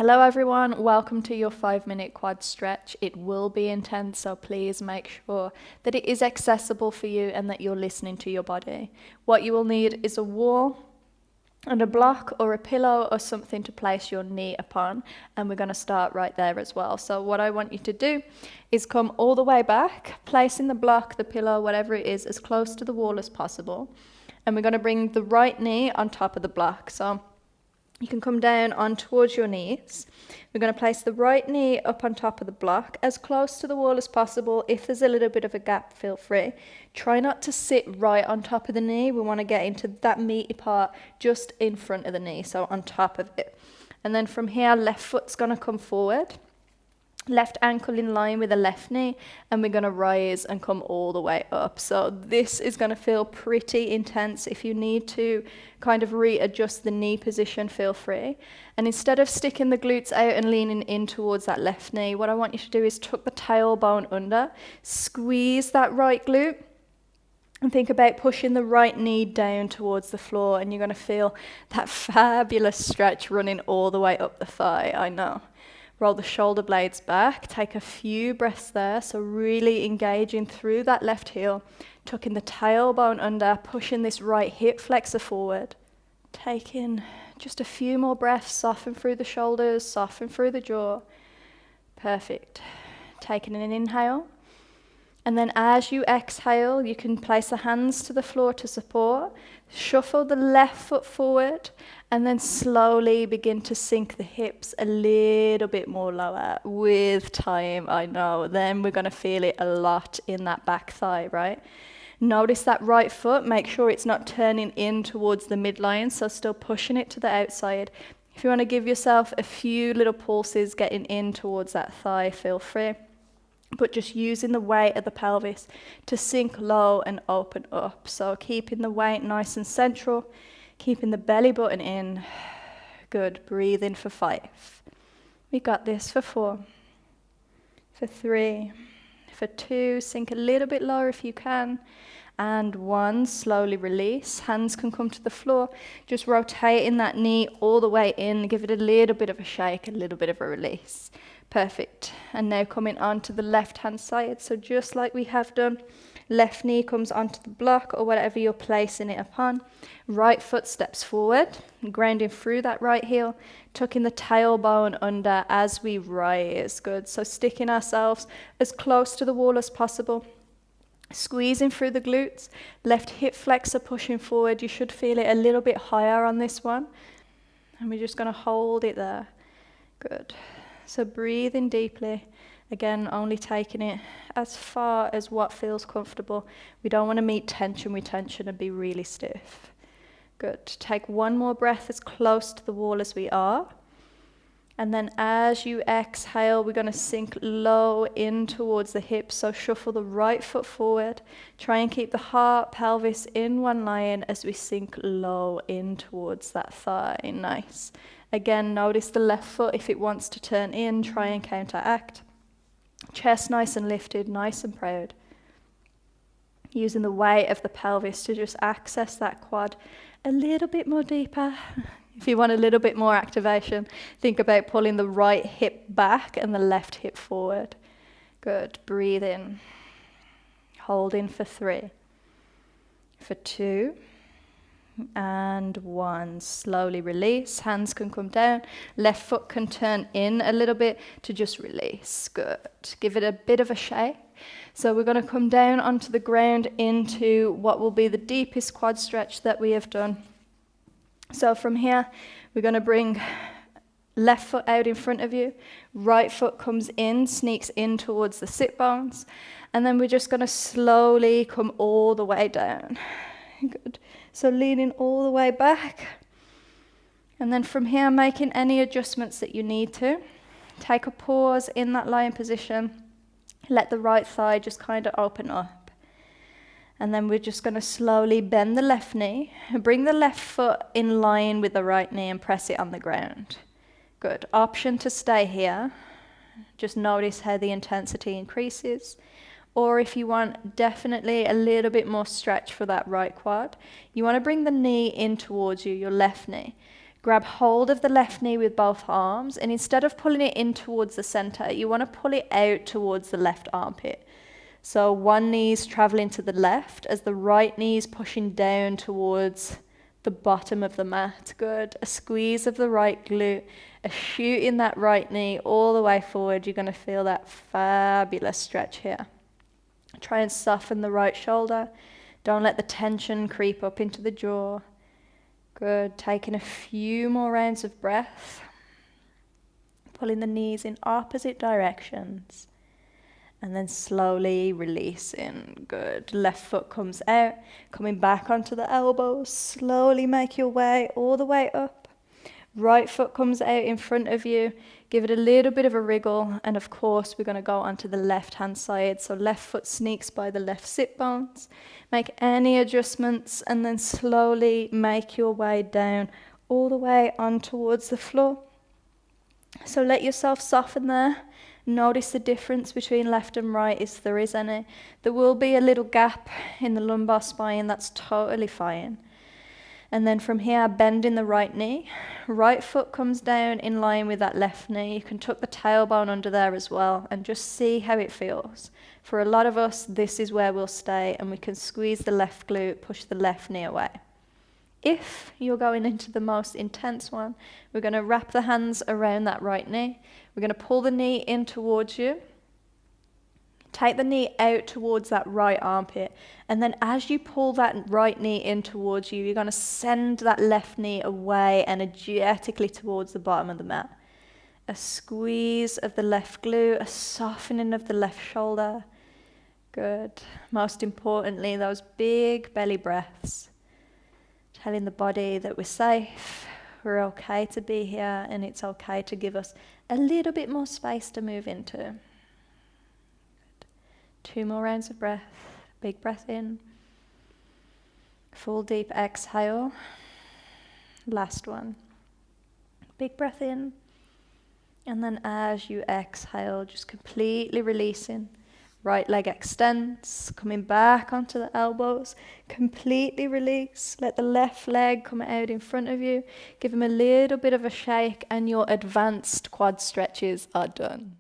Hello everyone, welcome to your 5-minute quad stretch. It will be intense, so please make sure that it is accessible for you and that you're listening to your body. What you will need is a wall and a block or a pillow or something to place your knee upon, and we're going to start right there as well. So what I want you to do is come all the way back, placing the block, the pillow, whatever it is, as close to the wall as possible, and we're going to bring the right knee on top of the block. So you can come down on towards your knees. We're going to place the right knee up on top of the block, as close to the wall as possible. If there's a little bit of a gap, feel free. Try not to sit right on top of the knee. We want to get into that meaty part just in front of the knee, so on top of it. And then from here, left foot's going to come forward. Left ankle in line with the left knee, and we're going to rise and come all the way up. So this is going to feel pretty intense. If you need to kind of readjust the knee position, feel free. And instead of sticking the glutes out and leaning in towards that left knee, what I want you to do is tuck the tailbone under, squeeze that right glute, and think about pushing the right knee down towards the floor, and you're going to feel that fabulous stretch running all the way up the thigh. I know. Roll the shoulder blades back, take a few breaths there, so really engaging through that left heel, tucking the tailbone under, pushing this right hip flexor forward. Taking just a few more breaths, soften through the shoulders, soften through the jaw. Perfect. Taking an inhale. And then as you exhale, you can place the hands to the floor to support, shuffle the left foot forward, and then slowly begin to sink the hips a little bit more lower. With time, I know. Then we're going to feel it a lot in that back thigh, right? Notice that right foot. Make sure it's not turning in towards the midline, so still pushing it to the outside. If you want to give yourself a few little pulses getting in towards that thigh, feel free. But just using the weight of the pelvis to sink low and open up. So keeping the weight nice and central, keeping the belly button in. Good. Breathe in for 5. We got this for 4. For 3. For 2. Sink a little bit lower if you can. And 1. Slowly release. Hands can come to the floor. Just rotating that knee all the way in. Give it a little bit of a shake, a little bit of a release. Perfect. And now coming onto the left-hand side. So just like we have done, left knee comes onto the block or whatever you're placing it upon. Right foot steps forward, grounding through that right heel, tucking the tailbone under as we rise. Good. So sticking ourselves as close to the wall as possible. Squeezing through the glutes. Left hip flexor pushing forward. You should feel it a little bit higher on this one. And we're just going to hold it there. Good. So breathe in deeply. Again, only taking it as far as what feels comfortable. We don't want to meet tension with tension and be really stiff. Good. Take one more breath as close to the wall as we are. And then as you exhale, we're going to sink low in towards the hips. So shuffle the right foot forward. Try and keep the heart, pelvis in one line as we sink low in towards that thigh. Nice. Again, notice the left foot. If it wants to turn in, try and counteract. Chest nice and lifted, nice and proud. Using the weight of the pelvis to just access that quad a little bit more deeper. If you want a little bit more activation, think about pulling the right hip back and the left hip forward. Good. Breathe in. Hold in for 3. For 2. And 1. Slowly release. Hands can come down. Left foot can turn in a little bit to just release. Good. Give it a bit of a shake. So we're going to come down onto the ground into what will be the deepest quad stretch that we have done. So from here, we're going to bring left foot out in front of you. Right foot comes in, sneaks in towards the sit bones. And then we're just going to slowly come all the way down. Good. So leaning all the way back. And then from here, making any adjustments that you need to. Take a pause in that lying position. Let the right thigh just kind of open up. And then we're just going to slowly bend the left knee. And bring the left foot in line with the right knee and press it on the ground. Good. Option to stay here. Just notice how the intensity increases. Or if you want definitely a little bit more stretch for that right quad, you want to bring the knee in towards you, your left knee. Grab hold of the left knee with both arms, and instead of pulling it in towards the center, you want to pull it out towards the left armpit. So one knee is traveling to the left as the right knee is pushing down towards the bottom of the mat. Good. A squeeze of the right glute, a shoot in that right knee all the way forward. You're going to feel that fabulous stretch here. Try and soften the right shoulder. Don't let the tension creep up into the jaw. Good. Taking a few more rounds of breath. Pulling the knees in opposite directions. And then slowly releasing. Good. Left foot comes out. Coming back onto the elbows. Slowly make your way all the way up. Right foot comes out in front of you. Give it a little bit of a wriggle. And of course, we're going to go onto the left hand side. So left foot sneaks by the left sit bones. Make any adjustments and then slowly make your way down all the way on towards the floor. So let yourself soften there. Notice the difference between left and right, if there is any. There will be a little gap in the lumbar spine, that's totally fine. And then from here, bend in the right knee. Right foot comes down in line with that left knee. You can tuck the tailbone under there as well and just see how it feels. For a lot of us, this is where we'll stay, and we can squeeze the left glute, push the left knee away. If you're going into the most intense one, we're going to wrap the hands around that right knee. We're going to pull the knee in towards you. Take the knee out towards that right armpit. And then as you pull that right knee in towards you, you're going to send that left knee away energetically towards the bottom of the mat. A squeeze of the left glute, a softening of the left shoulder. Good. Most importantly, those big belly breaths. Telling the body that we're safe, we're okay to be here, and it's okay to give us a little bit more space to move into. Good. 2 more rounds of breath. Big breath in. Full deep exhale. Last one. Big breath in. And then as you exhale, just completely releasing. Right leg extends, coming back onto the elbows, completely release. Let the left leg come out in front of you. Give them a little bit of a shake and your advanced quad stretches are done.